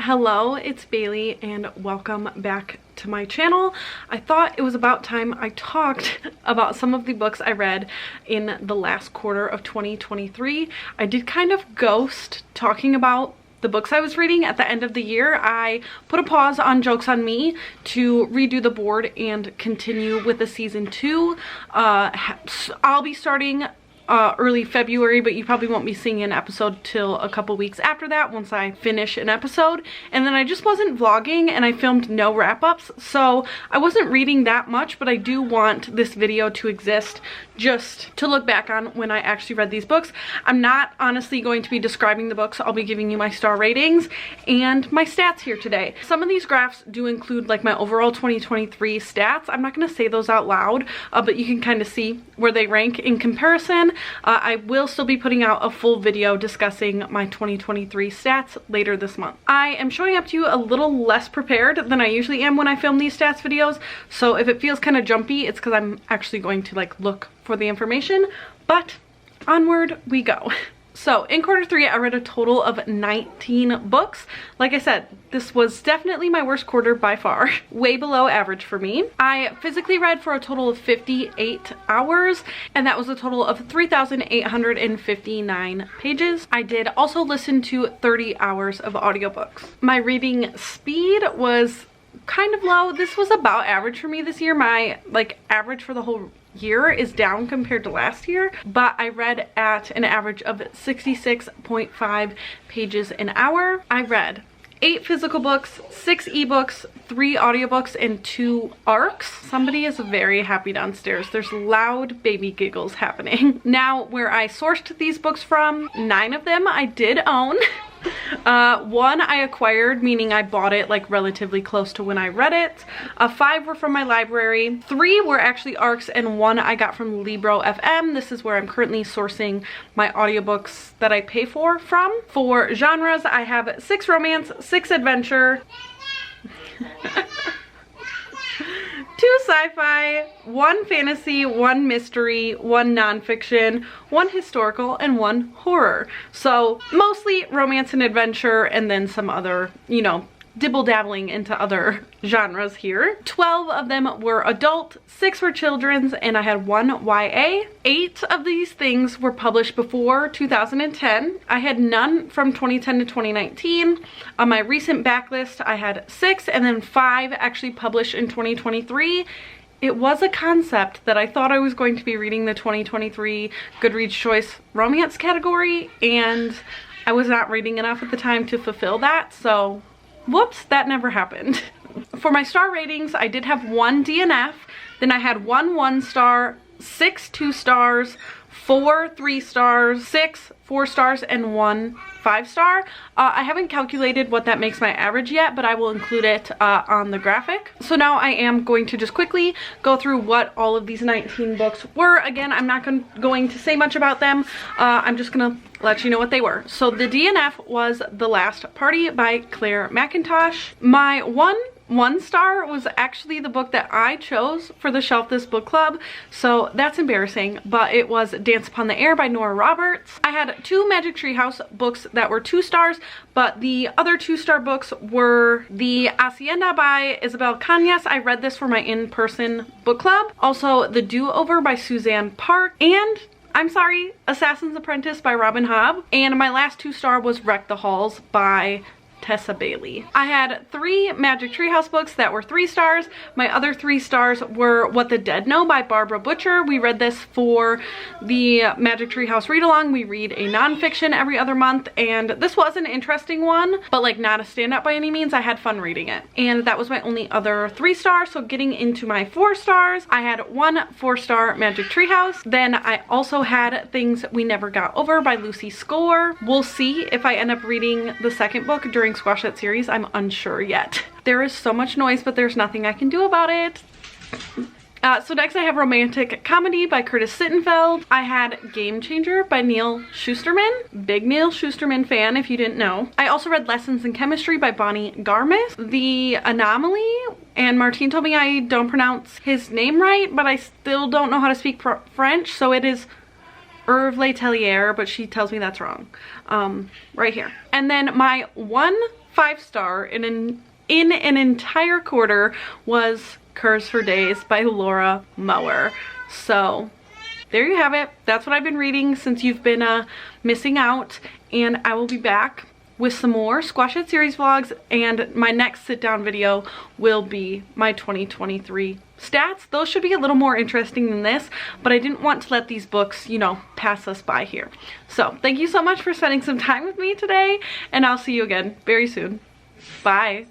Hello, it's Bailey and welcome back to my channel. I thought it was about time I talked about some of the books I read in the last quarter of 2023. I did kind of ghost talking about the books I was reading at the end of the year. I put a pause on Jokes on Me to redo the board and continue with the season 2. I'll be starting early February, but you probably won't be seeing an episode till a couple weeks after that once I finish an episode. And then I just wasn't vlogging and I filmed no wrap-ups, so I wasn't reading that much, but I do want this video to exist just to look back on when I actually read these books. I'm not honestly going to be describing the books. I'll be giving you my star ratings and my stats here today. Some of these graphs do include like my overall 2023 stats. I'm not going to say those out loud, but you can kind of see where they rank in comparison. I will still be putting out a full video discussing my 2023 stats later this month. I am showing up to you a little less prepared than I usually am when I film these stats videos, so if it feels kind of jumpy, it's because I'm actually going to like look for the information, but onward we go. So in quarter 3, I read a total of 19 books. Like I said, this was definitely my worst quarter by far. Way below average for me. I physically read for a total of 58 hours, and that was a total of 3,859 pages. I did also listen to 30 hours of audiobooks. My reading speed was kind of low. This was about average for me this year. My average for the whole year is down compared to last year, but I read at an average of 66.5 pages an hour. I read 8 physical books, 6 ebooks, 3 audiobooks, and 2 ARCs. Somebody is very happy downstairs. There's loud baby giggles happening. Now, where I sourced these books from, 9 of them I did own. 1 I acquired, meaning I bought it like relatively close to when I read it. 5 were from my library. 3 were actually ARCs, and 1 I got from Libro FM. This is where I'm currently sourcing my audiobooks that I pay for from. For genres, I have 6 romance, 6 adventure, 2 sci-fi, 1 fantasy, 1 mystery, 1 nonfiction, 1 historical, and 1 horror. So mostly romance and adventure, and then some other, you know, dibble-dabbling into other genres here. 12 of them were adult, 6 were children's, and I had 1 YA. 8 of these things were published before 2010. I had none from 2010 to 2019. On my recent backlist, I had 6, and then 5 actually published in 2023. It was a concept that I thought I was going to be reading the 2023 Goodreads Choice Romance category, and I was not reading enough at the time to fulfill that, so whoops, that never happened. For my star ratings, I did have 1 DNF, then I had 1 1-star, 6 2 stars, 4 3 stars, 6 4 stars, and 1 5-star. I haven't calculated what that makes my average yet, but I will include it on the graphic. So now I am going to just quickly go through what all of these 19 books were. Again, I'm not going to say much about them. I'm just gonna let you know what they were. So the DNF was The Last Party by Claire Mackintosh. My 1-star was actually the book that I chose for the Shelf This Book Club, so that's embarrassing, but it was Dance Upon the Air by Nora Roberts. I had 2 Magic Tree House books that were 2 stars, but the other 2-star books were The Hacienda by Isabel Cañas. I read this for my in-person book club. Also, The Do-Over by Suzanne Park, and I'm sorry, Assassin's Apprentice by Robin Hobb. And my last 2-star was Wreck the Halls by Tessa Bailey. I had 3 Magic Tree House books that were 3 stars. My other 3 stars were What the Dead Know by Barbara Butcher. We read this for the Magic Tree House read along. We read a nonfiction every other month, and this was an interesting one, but like not a standout by any means. I had fun reading it. And that was my only other 3 stars. So getting into my 4 stars, I had 1 4-star Magic Tree House. Then I also had Things We Never Got Over by Lucy Score. We'll see if I end up reading the second book during Squash That Series. I'm unsure yet. There is so much noise, but there's nothing I can do about it. So next I have Romantic Comedy by Curtis Sittenfeld. I had Game Changer by Neal Shusterman. Big Neal Shusterman fan if you didn't know. I also read Lessons in Chemistry by Bonnie Garmis. The Anomaly, and Martine told me I don't pronounce his name right, but I still don't know how to speak French, so it is Herve Letellier, but she tells me that's wrong. Right here. And then my 1 5-star in an entire quarter was Curves for Days by Laura Mower. So there you have it. That's what I've been reading since you've been missing out, and I will be back with some more Squash It series vlogs, and my next sit down video will be my 2023 stats. Those should be a little more interesting than this, but I didn't want to let these books, you know, pass us by here. So thank you so much for spending some time with me today, and I'll see you again very soon. Bye.